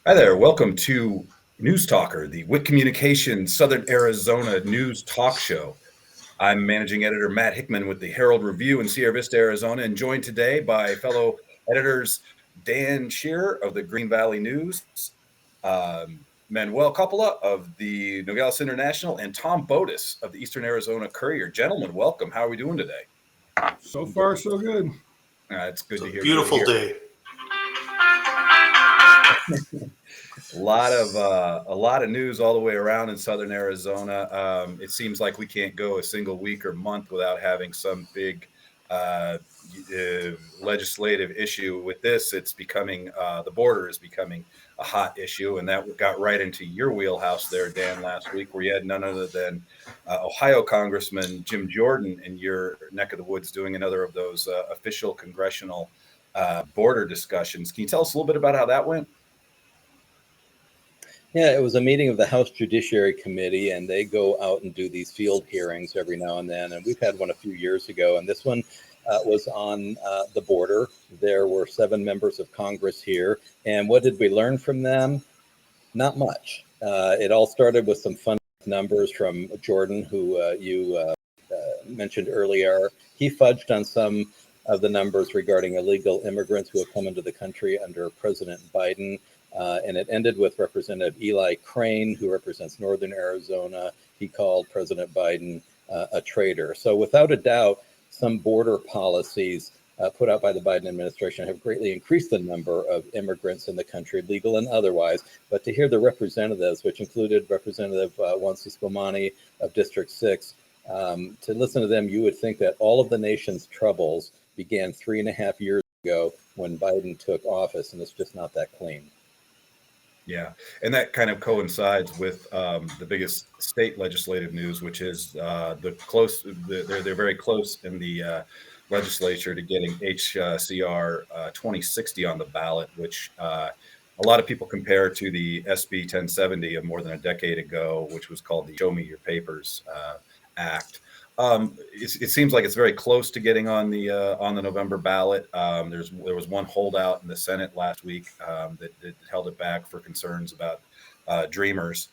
Hi there. Welcome to NewsTalker, the WIC Communications Southern Arizona news talk show. I'm managing editor Matt Hickman with the Herald Review in Sierra Vista, Arizona, and joined today by fellow editors Dan Shearer of the Green Valley News, Manuel Coppola of the Nogales International, and Tom Bodis of the Eastern Arizona Courier. Gentlemen, welcome. How are we doing today? So far, so good. It's good to hear. Beautiful day. A lot of news all the way around in Southern Arizona. It seems like we can't go a single week or month without having some big legislative issue with this. It's becoming the border is becoming a hot issue, and that got right into your wheelhouse there, Dan, last week, where you had none other than Ohio Congressman Jim Jordan in your neck of the woods doing another of those official congressional border discussions. Can you tell us a little bit about how that went? Yeah, it was a meeting of the House Judiciary Committee, and they go out and do these field hearings every now and then. And we've had one a few years ago, and this one was on the border. There were 7 members of Congress here. And what did we learn from them? Not much. It all started with some fun numbers from Jordan, who you mentioned earlier. He fudged on some of the numbers regarding illegal immigrants who have come into the country under President Biden. And it ended with Representative Eli Crane, who represents Northern Arizona. He called President Biden a traitor. So without a doubt, some border policies put out by the Biden administration have greatly increased the number of immigrants in the country, legal and otherwise. But to hear the representatives, which included Representative Wansi Spumani of District 6, to listen to them, you would think that all of the nation's troubles began 3.5 years ago when Biden took office, and it's just not that clean. Yeah, and that kind of coincides with the biggest state legislative news, which is they're very close in the legislature to getting HCR 2060 on the ballot, which a lot of people compare to the SB 1070 of more than a decade ago, which was called the Show Me Your Papers Act. It seems like it's very close to getting on the November ballot. There was one holdout in the Senate last week that held it back for concerns about Dreamers.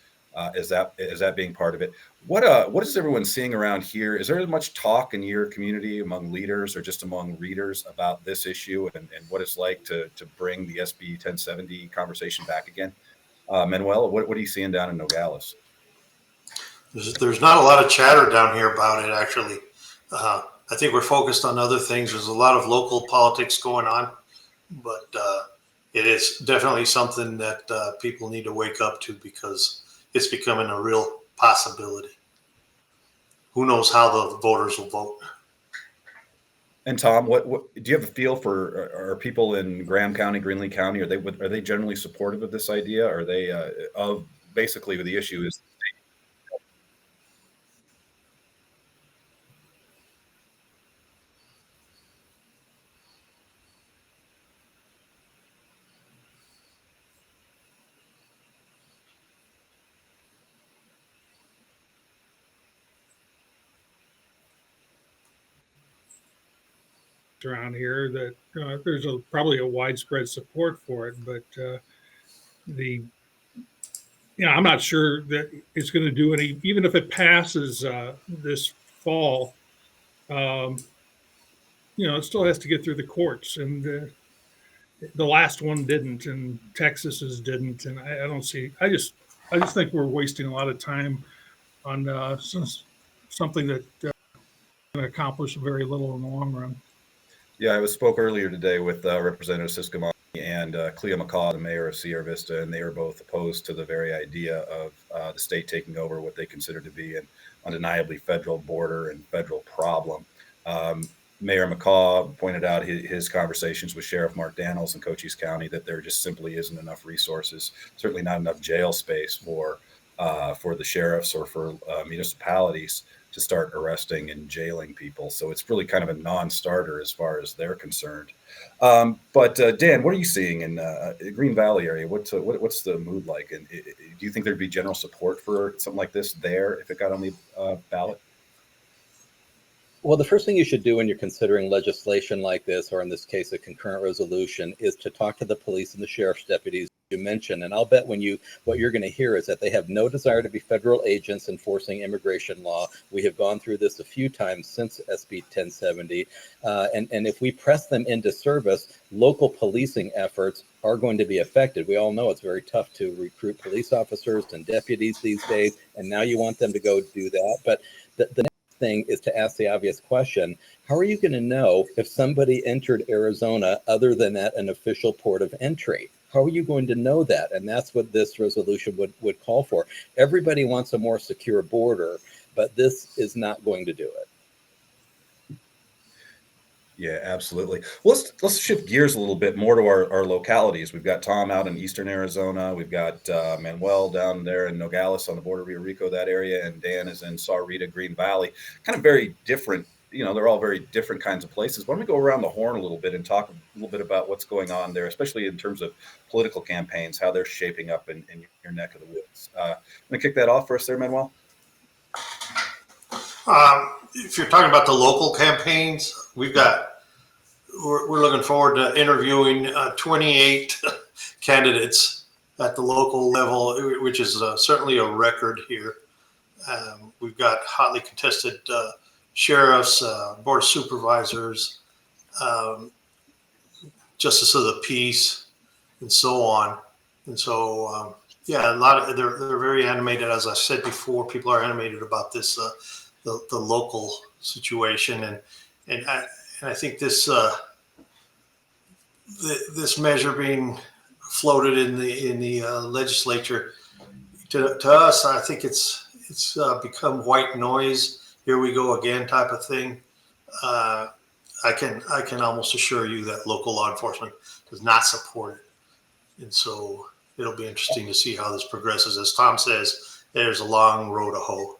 Is that being part of it? What is everyone seeing around here? Is there much talk in your community among leaders or just among readers about this issue and what it's like to bring the SB 1070 conversation back again? Manuel, what are you seeing down in Nogales? There's not a lot of chatter down here about it, actually. I think we're focused on other things. There's a lot of local politics going on, but it is definitely something that people need to wake up to because it's becoming a real possibility. Who knows how the voters will vote? And Tom, what do you have a feel for? Are people in Graham County, Greenlee County, are they generally supportive of this idea? Are they of basically the issue is? Around here that there's probably a widespread support for it, but I'm not sure that it's going to do any. Even if it passes this fall, it still has to get through the courts, and the last one didn't, and Texas's didn't, and I don't see. I just think we're wasting a lot of time on something that can accomplish very little in the long run. Yeah, I spoke earlier today with Representative Siscomani and Cleo McCaw, the mayor of Sierra Vista, and they are both opposed to the very idea of the state taking over what they consider to be an undeniably federal border and federal problem. Mayor McCaw pointed out his conversations with Sheriff Mark Daniels in Cochise County that there just simply isn't enough resources, certainly not enough jail space for the sheriffs or for municipalities to start arresting and jailing people. So it's really kind of a non-starter as far as they're concerned. But Dan, what are you seeing in the Green Valley area? What's the mood like? And do you think there'd be general support for something like this there if it got on the ballot? Well, the first thing you should do when you're considering legislation like this, or in this case, a concurrent resolution, is to talk to the police and the sheriff's deputies you mentioned. And I'll bet what you're going to hear is that they have no desire to be federal agents enforcing immigration law. We have gone through this a few times since SB 1070. And if we press them into service, local policing efforts are going to be affected. We all know it's very tough to recruit police officers and deputies these days. And now you want them to go do that. But the thing is to ask the obvious question: how are you going to know if somebody entered Arizona other than at an official port of entry? How are you going to know that? And that's what this resolution would call for. Everybody wants a more secure border, but this is not going to do it. Yeah, absolutely. Let's shift gears a little bit more to our localities. We've got Tom out in eastern Arizona. We've got Manuel down there in Nogales on the border of Rio Rico, that area, and Dan is in Sahuarita, Green Valley. Kind of very different. They're all very different kinds of places. Why don't we go around the horn a little bit and talk a little bit about what's going on there, especially in terms of political campaigns, how they're shaping up in your neck of the woods. I'm going to kick that off for us there, Manuel. If you're talking about the local campaigns, we're looking forward to interviewing 28 candidates at the local level, which is certainly a record here. We've got hotly contested sheriffs, board of supervisors, justice of the peace, and so on. And so, yeah, they're very animated. As I said before, people are animated about this the local situation, and I think this this measure being floated in the legislature, to us, I think it's become white noise. Here we go again, type of thing. I can almost assure you that local law enforcement does not support it, and so it'll be interesting to see how this progresses. As Tom says, there's a long road to hoe.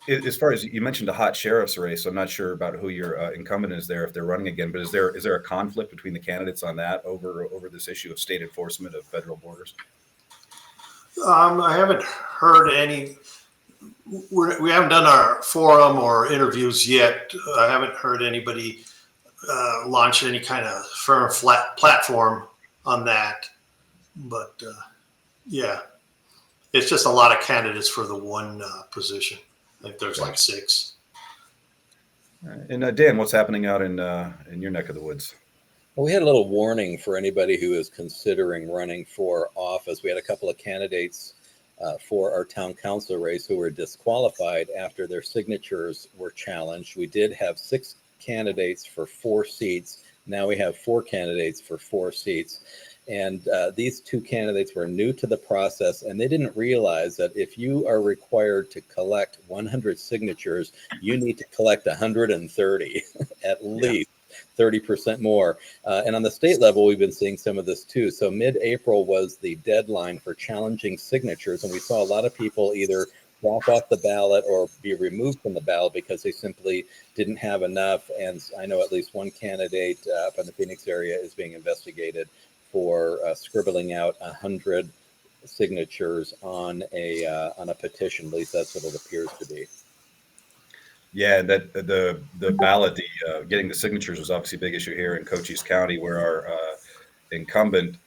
As far as you mentioned a hot sheriff's race, I'm not sure about who your incumbent is there if they're running again. But is there a conflict between the candidates on that over this issue of state enforcement of federal borders? I haven't heard any. We haven't done our forum or interviews yet. I haven't heard anybody launch any kind of firm flat platform on that. But yeah, it's just a lot of candidates for the one position. I think there's like 6. And Dan, what's happening out in your neck of the woods? Well, we had a little warning for anybody who is considering running for office. We had a couple of candidates for our town council race who were disqualified after their signatures were challenged. We did have 6 candidates for 4 seats. Now we have 4 candidates for 4 seats. And these 2 candidates were new to the process, and they didn't realize that if you are required to collect 100 signatures, you need to collect 130, at least 30% more. And on the state level, we've been seeing some of this too. So mid-April was the deadline for challenging signatures, and we saw a lot of people either walk off the ballot or be removed from the ballot because they simply didn't have enough. And I know at least one candidate up in the Phoenix area is being investigated for scribbling out 100 signatures on a petition. At least that's what it appears to be. Yeah, that the ballot, getting the signatures was obviously a big issue here in Cochise County, where our incumbent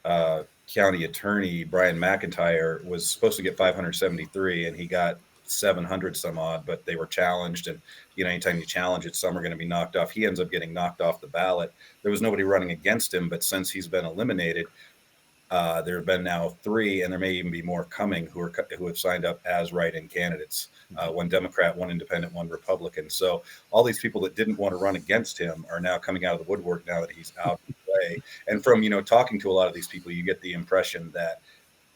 county attorney Brian McIntyre was supposed to get 573, and he got 700 some odd, but they were challenged. And anytime you challenge it, some are going to be knocked off. He ends up getting knocked off the ballot. There was nobody running against him, but since he's been eliminated, there have been now 3, and there may even be more coming who have signed up as write-in candidates. 1 Democrat, 1 Independent, 1 Republican. So all these people that didn't want to run against him are now coming out of the woodwork now that he's out of the way. And from talking to a lot of these people, you get the impression that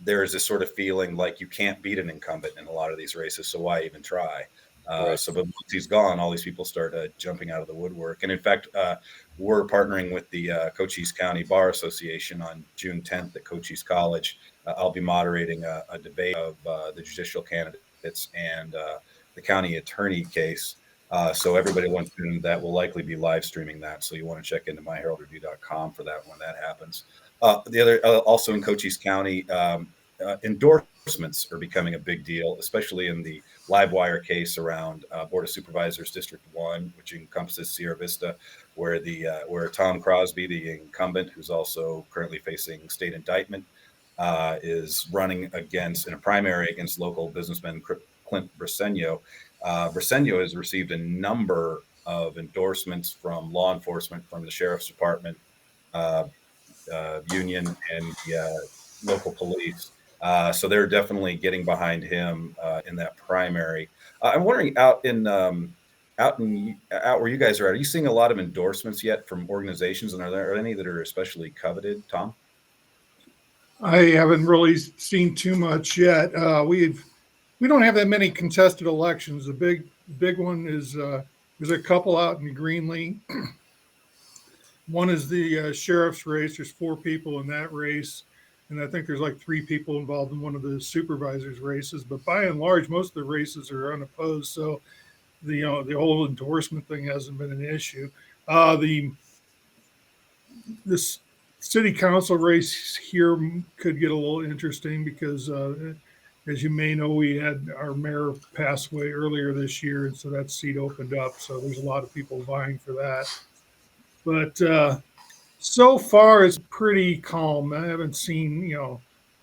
there is this sort of feeling like you can't beat an incumbent in a lot of these races, so why even try? Right. So, but once he's gone, all these people start jumping out of the woodwork. And in fact, we're partnering with the Cochise County Bar Association on June 10th at Cochise College. I'll be moderating a debate of the judicial candidates and the county attorney case. So everybody wants to, that will likely be live streaming that. So you want to check into myheraldreview.com for that when that happens. The other, also in Cochise County, endorsement endorsements are becoming a big deal, especially in the live wire case around Board of Supervisors District 1, which encompasses Sierra Vista, where Tom Crosby, the incumbent, who's also currently facing state indictment, is running in a primary against local businessman Clint Briseño. Briseño has received a number of endorsements from law enforcement, from the sheriff's department, union, and the local police. So they're definitely getting behind him in that primary. I'm wondering, out where you guys are you seeing a lot of endorsements yet from organizations, and are there any that are especially coveted, Tom? I haven't really seen too much yet. We don't have that many contested elections. The big one is there's a couple out in Greenlee. One is the sheriff's race. There's 4 people in that race, and I think there's like 3 people involved in one of the supervisors' races. But by and large, most of the races are unopposed, so the whole endorsement thing hasn't been an issue. This city council race here could get a little interesting because, as you may know, we had our mayor pass away earlier this year, and so that seat opened up. So there's a lot of people vying for that. But so far, it's pretty calm. I haven't seen,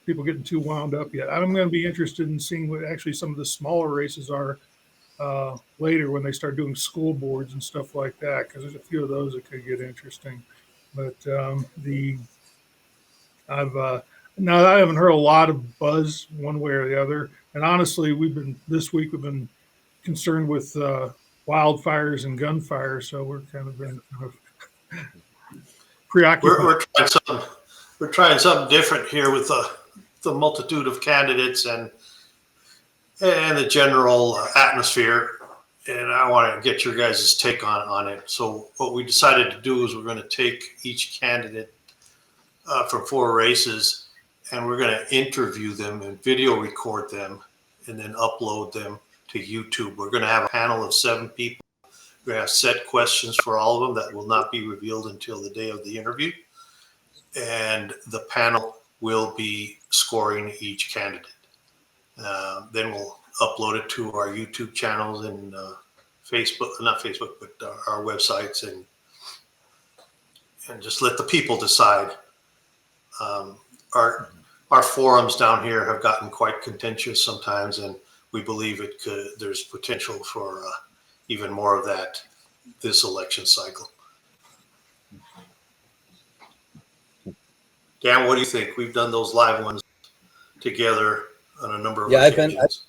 people getting too wound up yet. I'm going to be interested in seeing what actually some of the smaller races are later when they start doing school boards and stuff like that, because there's a few of those that could get interesting. But I haven't heard a lot of buzz one way or the other. And honestly, this week we've been concerned with wildfires and gunfire, so we're kind of preoccupied. We're trying something different here with the multitude of candidates and the general atmosphere. And I want to get your guys' take on it. So what we decided to do is we're going to take each candidate from 4 races, and we're going to interview them and video record them and then upload them to YouTube. We're going to have a panel of 7 people. We're going to have set questions for all of them that will not be revealed until the day of the interview. And the panel will be scoring each candidate. Then we'll upload it to our YouTube channels and not Facebook, but our websites, and just let the people decide. Our forums down here have gotten quite contentious sometimes, and we believe there's potential for even more of that this election cycle. Dan, what do you think? We've done those live ones together on a number of occasions.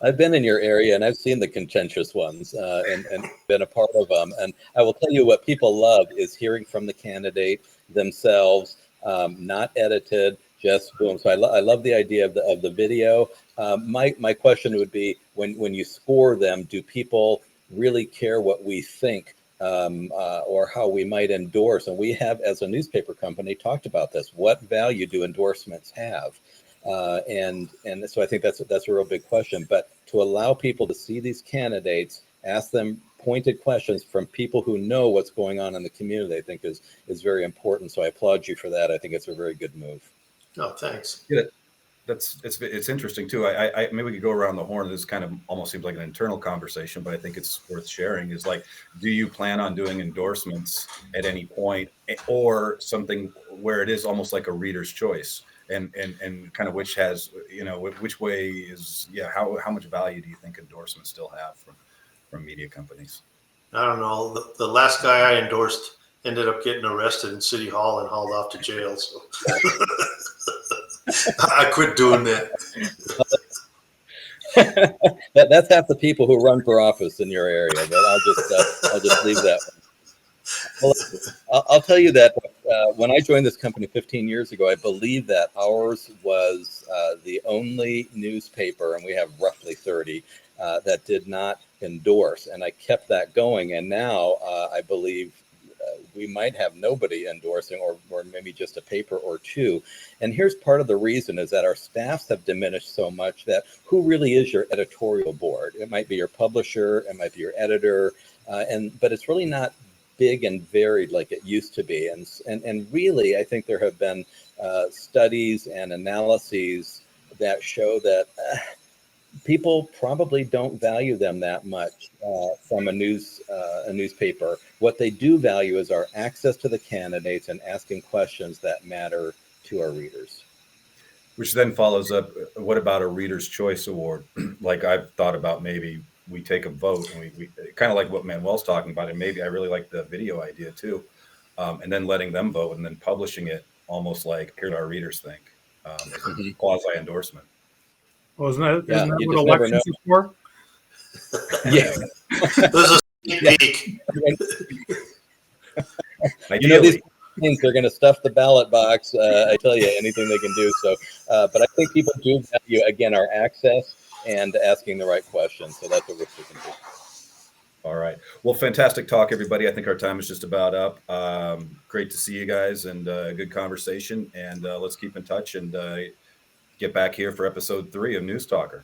I've been in your area, and I've seen the contentious ones and been a part of them. And I will tell you, what people love is hearing from the candidate themselves, not edited, just boom. So I love the idea of the video. My question would be, when you score them, do people really care what we think or how we might endorse? And we have, as a newspaper company, talked about this. What value do endorsements have? And so I think that's a real big question. But to allow people to see these candidates, ask them pointed questions from people who know what's going on in the community, I think is very important. So I applaud you for that. I think it's a very good move. Oh, thanks. Yeah, it's interesting too. I maybe we could go around the horn. This kind of almost seems like an internal conversation, but I think it's worth sharing. Is like, do you plan on doing endorsements at any point, or something where it is almost like a reader's choice? And kind of which way is, how much value do you think endorsements still have from media companies? I don't know. The last guy I endorsed ended up getting arrested in City Hall and hauled off to jail. So I quit doing that. That's half the people who run for office in your area. But I'll just leave that one. Well, I'll tell you that when I joined this company 15 years ago, I believe that ours was the only newspaper, and we have roughly 30, that did not endorse. And I kept that going. And now I believe we might have nobody endorsing, or maybe just a paper or 2. And here's part of the reason is that our staffs have diminished so much that who really is your editorial board? It might be your publisher, it might be your editor, but it's really not big and varied like it used to be. And really, I think there have been studies and analyses that show that people probably don't value them that much from a newspaper. What they do value is our access to the candidates and asking questions that matter to our readers. Which then follows up, what about a Reader's Choice Award? Like I've thought about maybe we take a vote and we kind of like what Manuel's talking about, and maybe I really like the video idea too, and then letting them vote and then publishing it almost like here's what our readers think, as a quasi endorsement. Well, isn't that you what just never elections are for? Yeah. There's a sneak peek. Ideally. These things, they're going to stuff the ballot box. I tell you, anything they can do. So, but I think people do value, again, our access and asking the right questions. So that's what we're sticking to. All right. Well, fantastic talk, everybody. I think our time is just about up. Great to see you guys, and good conversation. And let's keep in touch and get back here for episode 3 of NewsTalker.